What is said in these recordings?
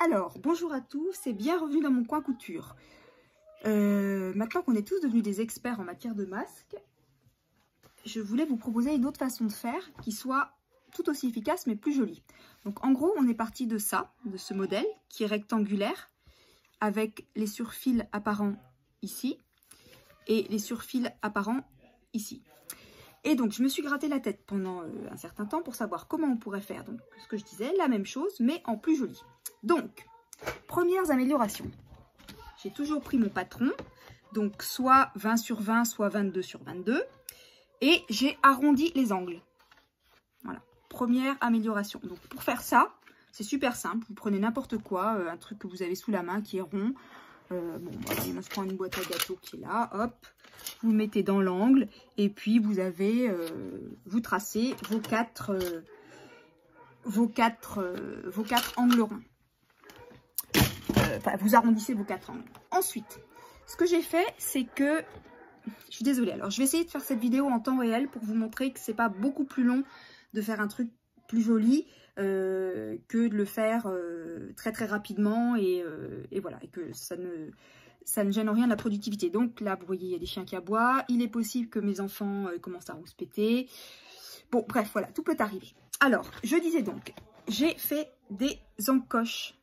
Alors, bonjour à tous et bienvenue dans mon coin couture. Maintenant qu'on est tous devenus des experts en matière de masques, je voulais vous proposer une autre façon de faire qui soit tout aussi efficace mais plus jolie. Donc en gros, on est parti de ça, de ce modèle qui est rectangulaire avec les surfils apparents ici et les surfils apparents ici. Et donc, je me suis gratté la tête pendant un certain temps pour savoir comment on pourrait faire. Donc, ce que je disais, la même chose, mais en plus joli. Donc, premières améliorations. J'ai toujours pris mon patron, donc soit 20 sur 20, soit 22 sur 22. Et j'ai arrondi les angles. Voilà, première amélioration. Donc, pour faire ça, c'est super simple. Vous prenez n'importe quoi, un truc que vous avez sous la main qui est rond. Bon, allez, moi je prends une boîte à gâteaux qui est là, hop, vous mettez dans l'angle et puis vous avez, vous tracez vos quatre angles ronds. Enfin, vous arrondissez vos 4 angles. Ensuite, ce que j'ai fait, c'est que, je suis désolée, alors je vais essayer de faire cette vidéo en temps réel pour vous montrer que c'est pas beaucoup plus long de faire un truc plus joli que de le faire très très rapidement et voilà, et que ça ne gêne en rien de la productivité. Donc là, vous voyez, il y a des chiens qui aboient, il est possible que mes enfants commencent à rouspéter. Bon, bref, voilà, tout peut arriver. Alors, je disais donc, j'ai fait des encoches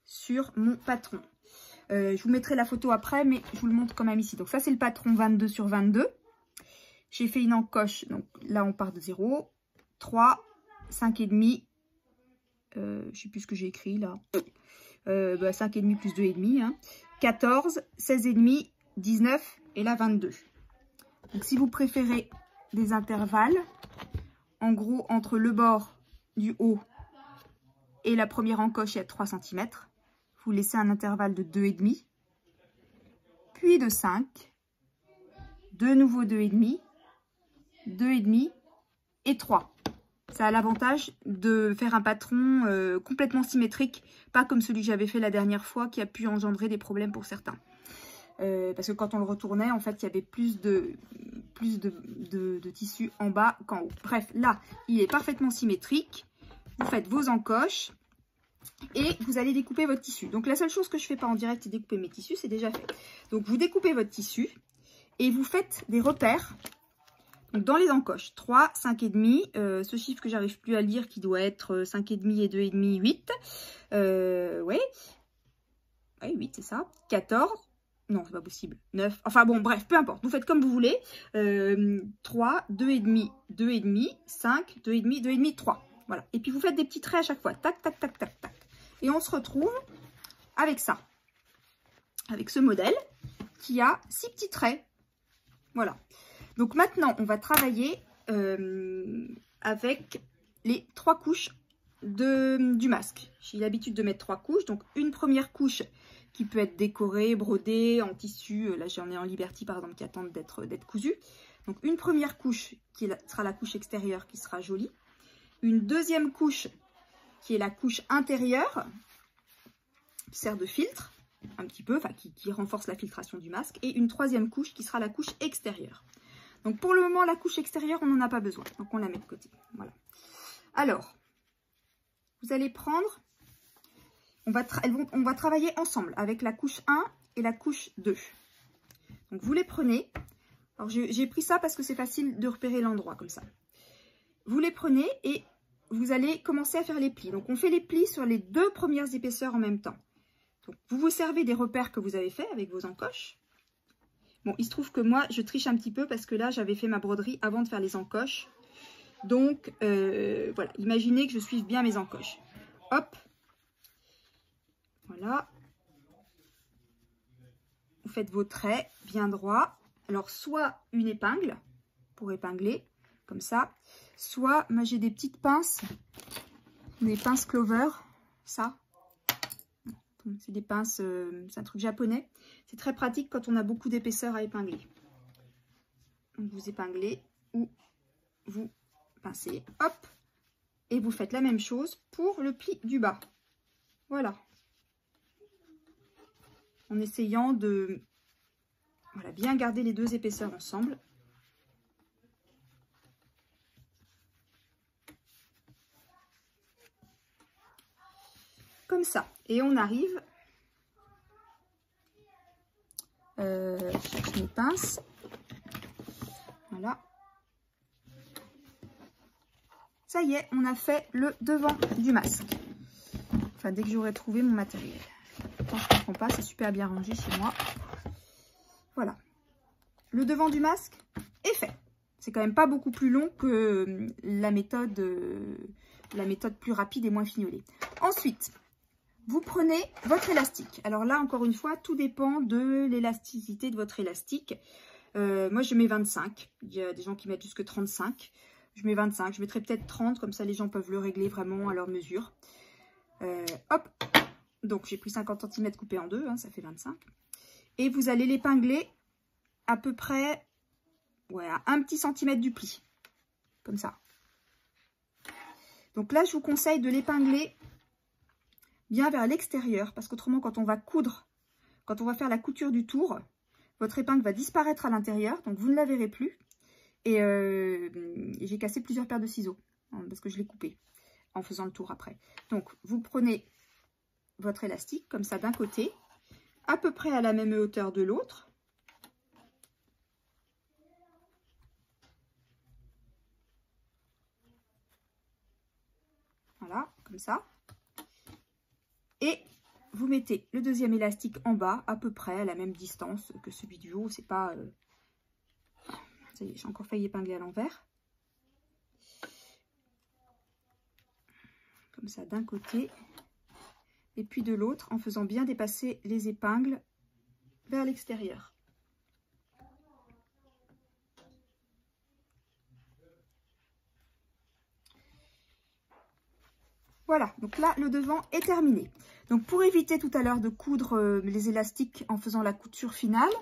sur mon patron. Je vous mettrai la photo après, mais je vous le montre quand même ici. Donc ça, c'est le patron 22 sur 22. J'ai fait une encoche, donc là, on part de 0, 3, 5,5, je sais plus ce que j'ai écrit là, 5,5 plus 2,5, hein, 14, 16,5, 19 et là 22. Donc si vous préférez des intervalles, en gros entre le bord du haut et la première encoche, il y a 3 cm, vous laissez un intervalle de 2,5, puis de 5, de nouveau 2,5, 2,5 et 3. Ça a l'avantage de faire un patron complètement symétrique, pas comme celui que j'avais fait la dernière fois qui a pu engendrer des problèmes pour certains. Parce que quand on le retournait, en fait, il y avait plus de tissu en bas qu'en haut. Bref, là, il est parfaitement symétrique. Vous faites vos encoches et vous allez découper votre tissu. Donc, la seule chose que je ne fais pas en direct, c'est découper mes tissus, c'est déjà fait. Donc, vous découpez votre tissu et vous faites des repères. Donc, dans les encoches, 3, 5,5, ce chiffre que j'arrive plus à lire qui doit être 5,5 et 2,5, 8. Ouais, 8, c'est ça. 14, non, c'est pas possible. 9, enfin bon, bref, peu importe. Vous faites comme vous voulez. 3, 2,5, 2,5, 5, 2,5, 2,5, 3. Voilà. Et puis, vous faites des petits traits à chaque fois. Tac, tac, tac, tac, tac. Et on se retrouve avec ça. Avec ce modèle qui a 6 petits traits. Voilà. Donc maintenant, on va travailler avec les 3 couches du masque. J'ai l'habitude de mettre 3 couches. Donc une première couche qui peut être décorée, brodée, en tissu. Là, j'en ai en Liberty, par exemple, qui attendent d'être cousues. Donc une première couche qui sera la couche extérieure, qui sera jolie. Une deuxième couche qui est la couche intérieure, qui sert de filtre un petit peu, enfin qui renforce la filtration du masque. Et une troisième couche qui sera la couche extérieure. Donc pour le moment, la couche extérieure, on n'en a pas besoin. Donc on la met de côté. Voilà. Alors, vous allez prendre, on va travailler ensemble avec la couche 1 et la couche 2. Donc vous les prenez. Alors j'ai pris ça parce que c'est facile de repérer l'endroit comme ça. Vous les prenez et vous allez commencer à faire les plis. Donc on fait les plis sur les 2 premières épaisseurs en même temps. Donc vous vous servez des repères que vous avez fait avec vos encoches. Bon, il se trouve que moi, je triche un petit peu parce que là, j'avais fait ma broderie avant de faire les encoches. Donc, voilà, imaginez que je suive bien mes encoches. Hop. Voilà. Vous faites vos traits bien droits. Alors, soit une épingle pour épingler, comme ça. Soit, moi, j'ai des petites pinces. Des pinces Clover. Ça. C'est des pinces, c'est un truc japonais. C'est très pratique quand on a beaucoup d'épaisseur à épingler. Donc vous épinglez ou vous pincez, hop, et vous faites la même chose pour le pli du bas. Voilà. En essayant de bien garder les 2 épaisseurs ensemble. comme ça. Et on arrive, je cherche mes pinces, voilà. Ça y est, on a fait le devant du masque. Enfin, dès que j'aurai trouvé mon matériel. Attends, je ne comprends pas, c'est super bien rangé chez moi. Voilà. Le devant du masque est fait. C'est quand même pas beaucoup plus long que la méthode plus rapide et moins fignolée. Ensuite, vous prenez votre élastique. Alors là, encore une fois, tout dépend de l'élasticité de votre élastique. Moi, je mets 25. Il y a des gens qui mettent jusque 35. Je mets 25. Je mettrai peut-être 30, comme ça les gens peuvent le régler vraiment à leur mesure. Hop. Donc, j'ai pris 50 cm coupé en deux, hein, ça fait 25. Et vous allez l'épingler à peu près à un petit centimètre du pli. Comme ça. Donc là, je vous conseille de l'épingler bien vers l'extérieur. Parce qu'autrement, quand on va coudre, quand on va faire la couture du tour, votre épingle va disparaître à l'intérieur. Donc, vous ne la verrez plus. Et j'ai cassé plusieurs paires de ciseaux. Hein, parce que je l'ai coupé en faisant le tour après. Donc, vous prenez votre élastique comme ça d'un côté, à peu près à la même hauteur de l'autre. Voilà, comme ça. Et vous mettez le deuxième élastique en bas, à peu près à la même distance que celui du haut. C'est pas... Ça y est, j'ai encore failli épingler à l'envers. Comme ça, d'un côté. Et puis de l'autre, en faisant bien dépasser les épingles vers l'extérieur. Voilà, donc là, le devant est terminé. Donc, pour éviter tout à l'heure de coudre les élastiques en faisant la couture finale,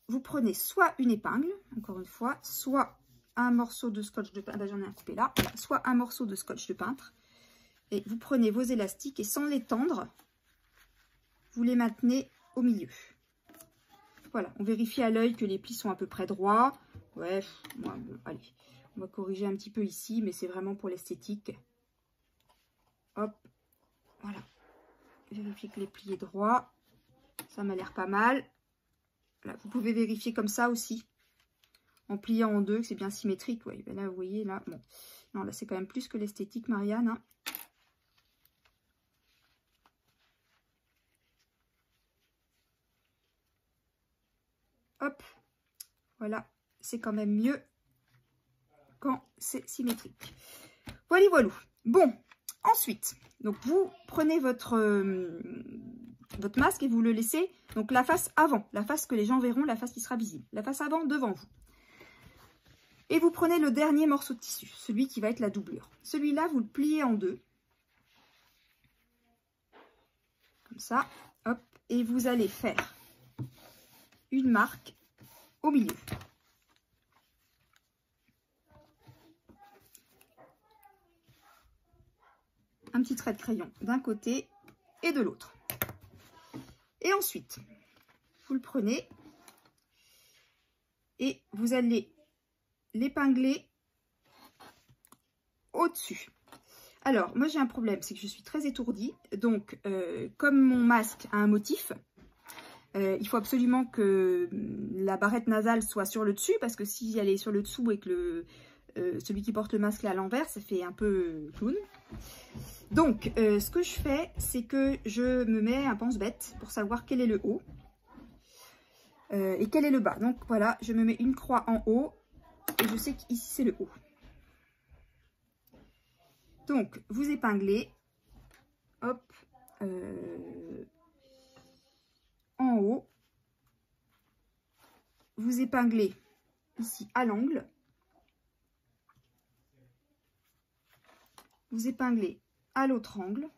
vous prenez soit une épingle, encore une fois, soit un morceau de scotch de peintre, j'en ai un coupé là, voilà, soit un morceau de scotch de peintre. Et vous prenez vos élastiques et sans les tendre, vous les maintenez au milieu. Voilà, on vérifie à l'œil que les plis sont à peu près droits. Ouais, bon, allez, on va corriger un petit peu ici, mais c'est vraiment pour l'esthétique. Hop, voilà. Vérifiez que les plis est droit. Ça m'a l'air pas mal. Voilà, vous pouvez vérifier comme ça aussi. En pliant en deux, que c'est bien symétrique. Ouais, ben là, vous voyez, là, bon. Non, là, c'est quand même plus que l'esthétique, Marianne. Hein. Hop, voilà, c'est quand même mieux quand c'est symétrique. Voilà, voilà. Bon, ensuite, donc vous prenez votre masque et vous le laissez, donc la face avant, la face que les gens verront, la face qui sera visible, la face avant devant vous. Et vous prenez le dernier morceau de tissu, celui qui va être la doublure. Celui-là, vous le pliez en deux. Comme ça, hop, et vous allez faire une marque au milieu. Un petit trait de crayon d'un côté et de l'autre. Et ensuite, vous le prenez et vous allez l'épingler au-dessus. Alors, moi j'ai un problème, c'est que je suis très étourdie. Donc, comme mon masque a un motif, il faut absolument que la barrette nasale soit sur le dessus, parce que si elle est sur le dessous et que celui qui porte le masque là à l'envers, ça fait un peu clown. Donc, ce que je fais, c'est que je me mets un pense-bête pour savoir quel est le haut et quel est le bas. Donc voilà, je me mets une croix en haut et je sais qu'ici c'est le haut. Donc, vous épinglez, hop, en haut, vous épinglez ici à l'angle, vous épinglez à l'autre angle,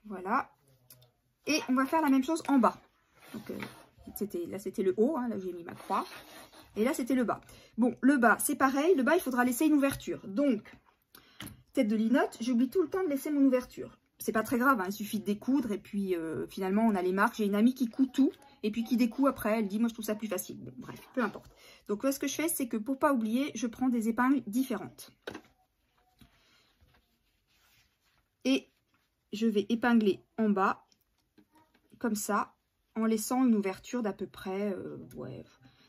voilà, et on va faire la même chose en bas. Donc, là c'était le haut, hein, là j'ai mis ma croix, et là c'était le bas. Bon, le bas c'est pareil, le bas il faudra laisser une ouverture. Donc, tête de linotte, j'oublie tout le temps de laisser mon ouverture. C'est pas très grave, hein, il suffit de découdre et puis finalement on a les marques. J'ai une amie qui coud tout et puis qui découd après, elle dit moi je trouve ça plus facile. Bon, bref, peu importe. Donc là, ce que je fais, c'est que pour pas oublier, je prends des épingles différentes. Et je vais épingler en bas, comme ça, en laissant une ouverture d'à peu près... ouais,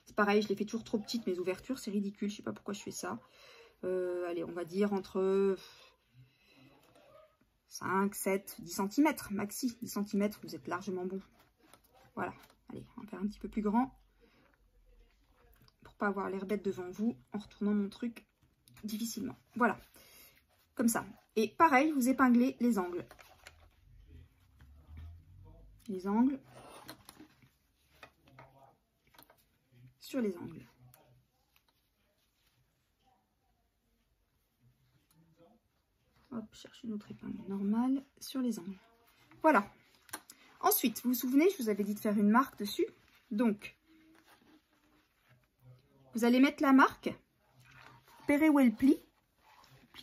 c'est pareil, je les fais toujours trop petites, mes ouvertures, c'est ridicule, je sais pas pourquoi je fais ça. Allez, on va dire entre 5, 7, 10 cm, maxi. 10 cm, vous êtes largement bon. Voilà, allez, on va faire un petit peu plus grand. Pour pas avoir l'air bête devant vous, en retournant mon truc difficilement. Voilà, comme ça. Et pareil, vous épinglez les angles. Les angles. Sur les angles. Hop, je cherche une autre épingle normale sur les angles. Voilà. Ensuite, vous vous souvenez, je vous avais dit de faire une marque dessus. Donc, vous allez mettre la marque, repérez où est le pli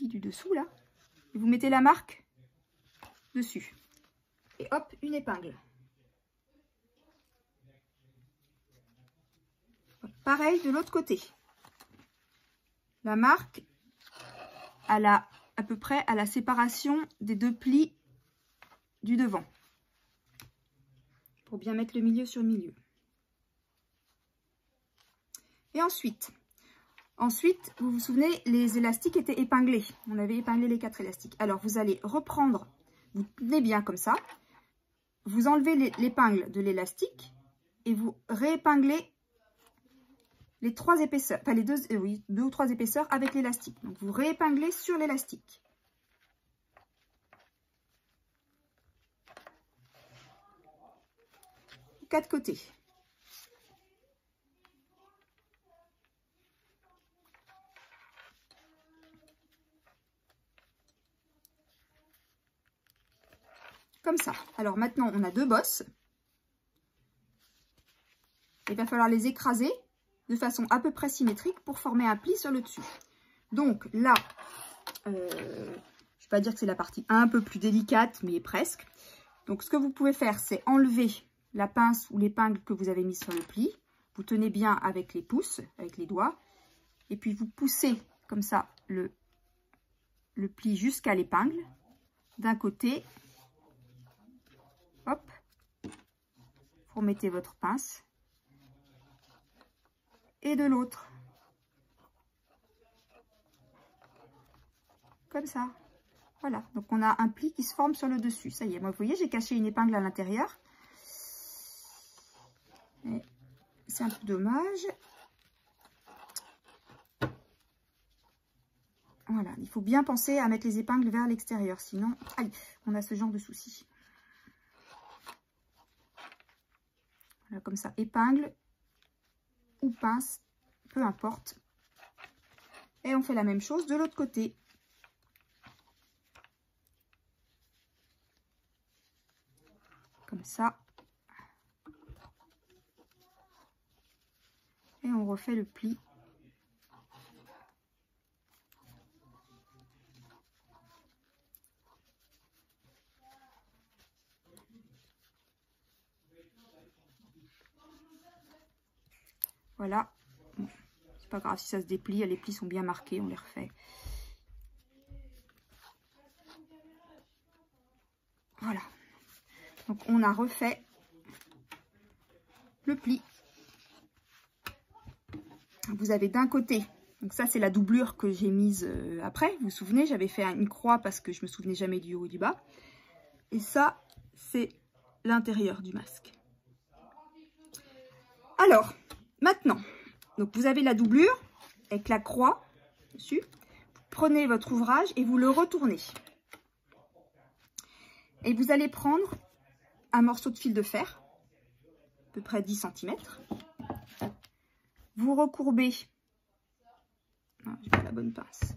du dessous là, et vous mettez la marque dessus. Et hop, une épingle. Pareil de l'autre côté. La marque à peu près à la séparation des deux plis du devant. Pour bien mettre le milieu sur le milieu. Et ensuite, vous vous souvenez, les élastiques étaient épinglés. On avait épinglé les 4 élastiques. Alors, vous allez reprendre, vous tenez bien comme ça. Vous enlevez l'épingle de l'élastique et vous réépinglez les 3 épaisseurs, enfin les 2 ou 3 épaisseurs avec l'élastique. Donc, vous réépinglez sur l'élastique. Quatre côtés. Comme ça. Alors maintenant, on a 2 bosses. Il va falloir les écraser de façon à peu près symétrique pour former un pli sur le dessus. Donc là, je ne vais pas dire que c'est la partie un peu plus délicate, mais presque. Donc ce que vous pouvez faire, c'est enlever la pince ou l'épingle que vous avez mise sur le pli. Vous tenez bien avec les pouces, avec les doigts. Et puis vous poussez comme ça le pli jusqu'à l'épingle. D'un côté, hop, vous remettez votre pince. Et de l'autre. Comme ça. Voilà. Donc on a un pli qui se forme sur le dessus. Ça y est, moi vous voyez, j'ai caché une épingle à l'intérieur. C'est un peu dommage. Voilà, il faut bien penser à mettre les épingles vers l'extérieur, sinon, aïe, on a ce genre de souci. Voilà, comme ça, épingle ou pince, peu importe. Et on fait la même chose de l'autre côté. Comme ça. Et on refait le pli. Voilà. Bon, c'est pas grave si ça se déplie, les plis sont bien marqués, on les refait. Voilà. Donc on a refait le pli. Vous avez d'un côté, donc ça c'est la doublure que j'ai mise après. Vous vous souvenez, j'avais fait une croix parce que je me souvenais jamais du haut et du bas. Et ça, c'est l'intérieur du masque. Alors, maintenant, donc vous avez la doublure avec la croix dessus. Vous prenez votre ouvrage et vous le retournez. Et vous allez prendre un morceau de fil de fer, à peu près 10 cm. Vous recourbez. Non, j'ai pas la bonne pince.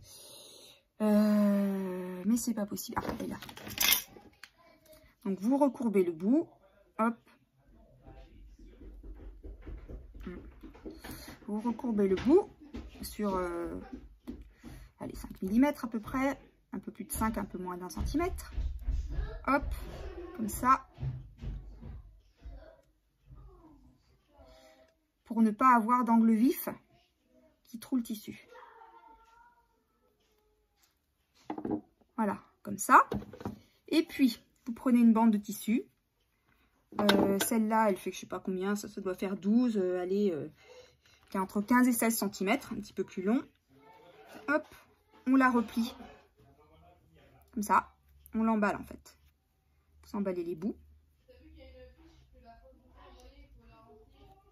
Mais c'est pas possible. Ah, elle est là. Donc vous recourbez le bout. Hop. Vous recourbez le bout sur allez, 5 mm à peu près. Un peu plus de 5, un peu moins d'1 cm. Hop. Comme ça. Pour ne pas avoir d'angle vif qui troue le tissu. Voilà, comme ça. Et puis, vous prenez une bande de tissu. Celle-là, elle fait je sais pas combien, ça doit faire 12, allez, entre 15 et 16 cm, un petit peu plus long. Hop, on la replie. Comme ça, on l'emballe en fait. Vous emballez les bouts.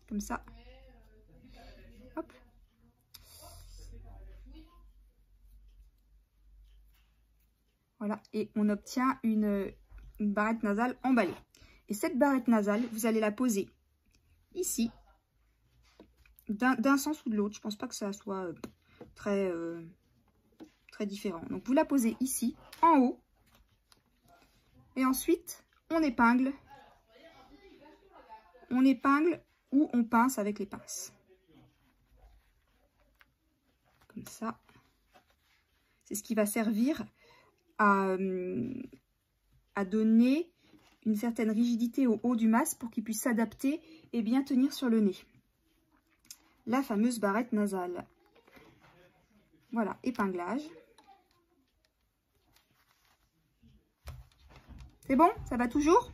Comme ça. Hop. Voilà, et on obtient une barrette nasale emballée. Et cette barrette nasale, vous allez la poser ici, d'un sens ou de l'autre. Je pense pas que ça soit très différent. Donc vous la posez ici, en haut. Et ensuite, on épingle ou on pince avec les pinces. Comme ça. C'est ce qui va servir à donner une certaine rigidité au haut du masque pour qu'il puisse s'adapter et bien tenir sur le nez. La fameuse barrette nasale. Voilà, épinglage. C'est bon? Ça va toujours?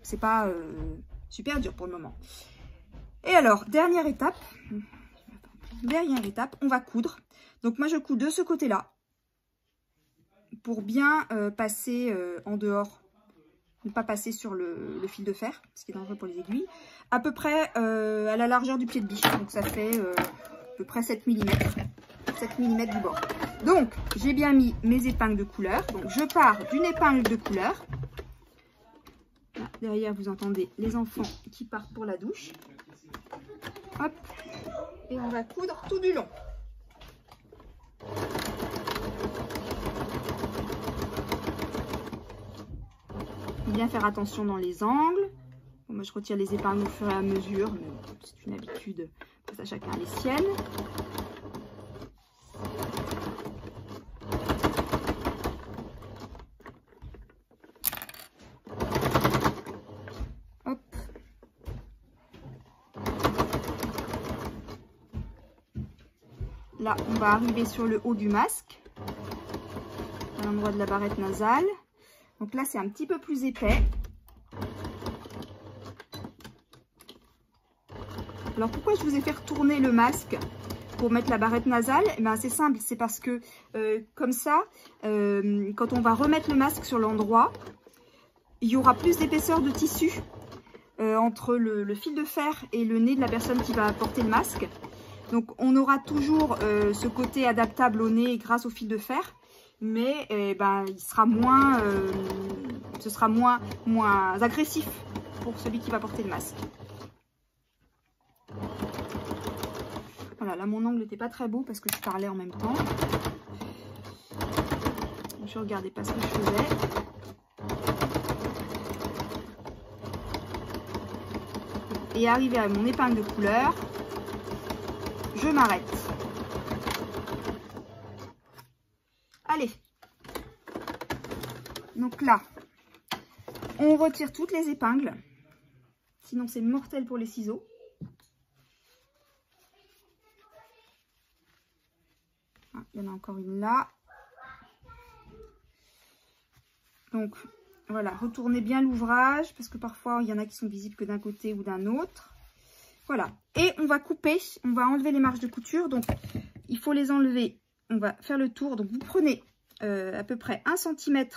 C'est pas super dur pour le moment. Et alors, dernière étape, on va coudre. Donc moi je couds de ce côté-là pour bien passer en dehors, ne pas passer sur le fil de fer, ce qui est dangereux pour les aiguilles, à peu près à la largeur du pied de biche. Donc ça fait à peu près 7 mm du bord. Donc j'ai bien mis mes épingles de couleur. Donc je pars d'une épingle de couleur. Là, derrière vous entendez les enfants qui partent pour la douche. Hop. Et on va coudre tout du long. Bien faire attention dans les angles. Bon, moi je retire les épingles au fur et à mesure, mais c'est une habitude, ça chacun a les siennes. Hop. Là on va arriver sur le haut du masque, à l'endroit de la barrette nasale. Donc là, c'est un petit peu plus épais. Alors, pourquoi je vous ai fait retourner le masque pour mettre la barrette nasale? Eh ben, c'est simple, c'est parce que comme ça, quand on va remettre le masque sur l'endroit, il y aura plus d'épaisseur de tissu entre le fil de fer et le nez de la personne qui va porter le masque. Donc, on aura toujours ce côté adaptable au nez grâce au fil de fer. Mais il sera moins, ce sera moins agressif pour celui qui va porter le masque. Voilà, là mon angle n'était pas très beau parce que je parlais en même temps. Je ne regardais pas ce que je faisais. Et arrivé à mon épingle de couleur, je m'arrête. Allez, donc là, on retire toutes les épingles, sinon c'est mortel pour les ciseaux. Ah, il y en a encore une là. Donc voilà, retournez bien l'ouvrage, parce que parfois il y en a qui sont visibles que d'un côté ou d'un autre. Voilà, et on va couper, on va enlever les marges de couture, donc il faut les enlever. On va faire le tour. Donc, vous prenez à peu près 1 cm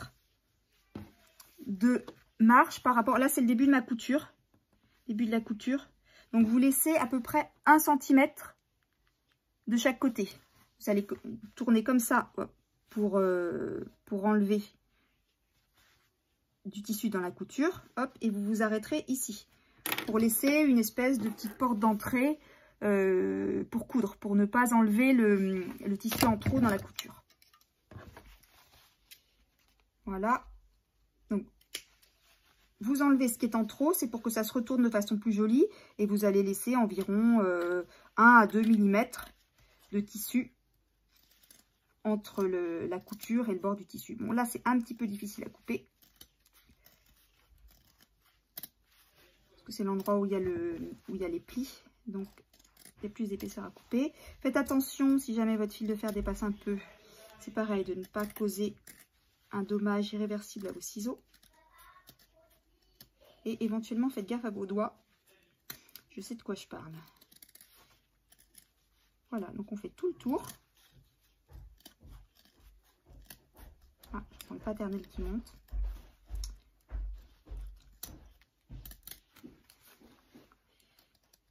de marge par rapport... Là, c'est le début de ma couture. Début de la couture. Donc, vous laissez à peu près 1 cm de chaque côté. Vous allez tourner comme ça pour enlever du tissu dans la couture. Hop, et vous vous arrêterez ici pour laisser une espèce de petite porte d'entrée pour coudre, pour ne pas enlever le tissu en trop dans la couture. Voilà. Donc, vous enlevez ce qui est en trop, c'est pour que ça se retourne de façon plus jolie. Et vous allez laisser environ 1 à 2 mm de tissu entre la couture et le bord du tissu. Bon, là, c'est un petit peu difficile à couper. Parce que c'est l'endroit où il y a les plis. Donc, il y a plus d'épaisseur à couper. Faites attention, si jamais votre fil de fer dépasse un peu, c'est pareil, de ne pas causer un dommage irréversible à vos ciseaux. Et éventuellement, faites gaffe à vos doigts. Je sais de quoi je parle. Voilà, donc on fait tout le tour. Ah, je prends le paternel qui monte.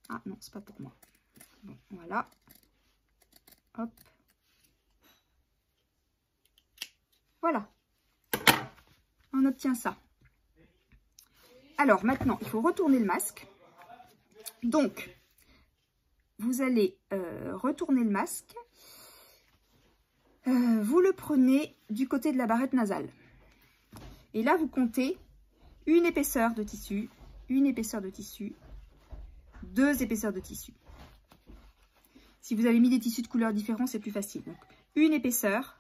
Ah non, c'est pas pour moi. Bon, voilà. Hop. Voilà. On obtient ça. Alors maintenant, il faut retourner le masque. Donc, vous allez retourner le masque. Vous le prenez du côté de la barrette nasale. Et là, vous comptez une épaisseur de tissu, une épaisseur de tissu, 2 épaisseurs de tissu. Si vous avez mis des tissus de couleurs différents, c'est plus facile. Donc, une épaisseur,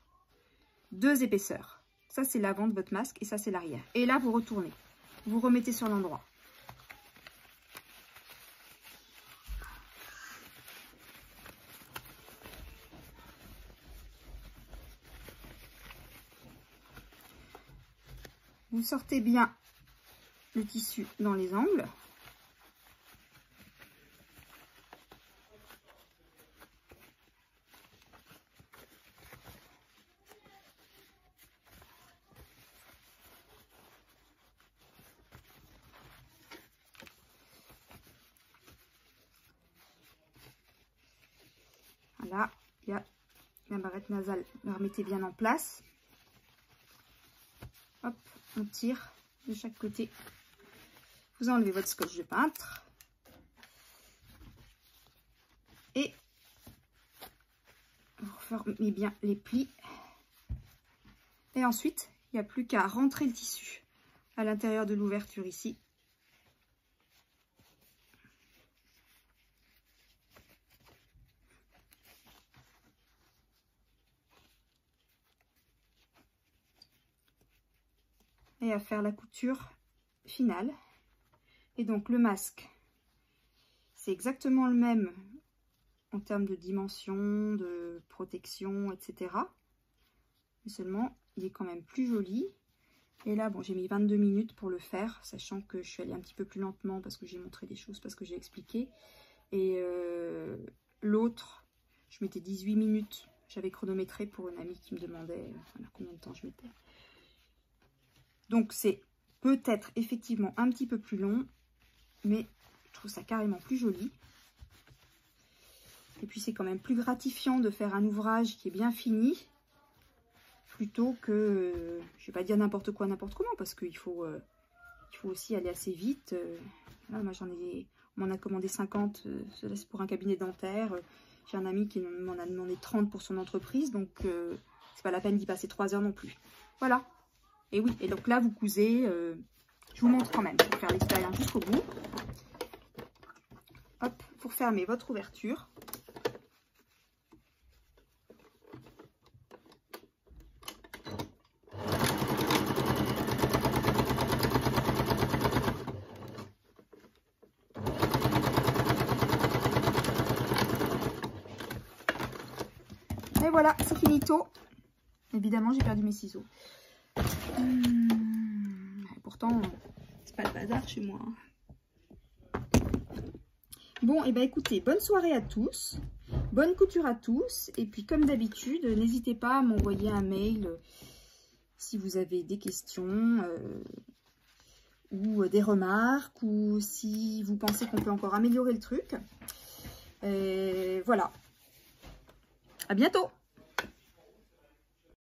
2 épaisseurs. Ça, c'est l'avant de votre masque et ça, c'est l'arrière. Et là, vous retournez. Vous remettez sur l'endroit. Vous sortez bien le tissu dans les angles. Voilà, il y a la barrette nasale, la remettez bien en place. Hop, on tire de chaque côté. Vous enlevez votre scotch de peintre. Et vous refermez bien les plis. Et ensuite, il n'y a plus qu'à rentrer le tissu à l'intérieur de l'ouverture ici. Et à faire la couture finale. Et donc le masque, c'est exactement le même en termes de dimension, de protection, etc. Mais seulement, il est quand même plus joli. Et là, bon, j'ai mis 22 minutes pour le faire, sachant que je suis allée un petit peu plus lentement parce que j'ai montré des choses, parce que j'ai expliqué. Et l'autre, je mettais 18 minutes. J'avais chronométré pour une amie qui me demandait voilà, combien de temps je mettais. Donc c'est peut-être effectivement un petit peu plus long, mais je trouve ça carrément plus joli. Et puis c'est quand même plus gratifiant de faire un ouvrage qui est bien fini, plutôt que, je vais pas dire n'importe quoi, n'importe comment, parce qu'il faut aussi aller assez vite. Là, moi on m'en a commandé 50, c'est pour un cabinet dentaire. J'ai un ami qui m'en a demandé 30 pour son entreprise, donc c'est pas la peine d'y passer 3 heures non plus. Voilà. Et oui, et donc là, vous cousez, je vous montre quand même, pour faire l'expérience jusqu'au bout. Hop, pour fermer votre ouverture. Et voilà, c'est finito. Évidemment, j'ai perdu mes ciseaux. Pourtant, c'est pas le bazar chez moi. Bon, et ben écoutez, bonne soirée à tous, bonne couture à tous, et puis comme d'habitude, n'hésitez pas à m'envoyer un mail si vous avez des questions ou des remarques, ou si vous pensez qu'on peut encore améliorer le truc. Et voilà, à bientôt!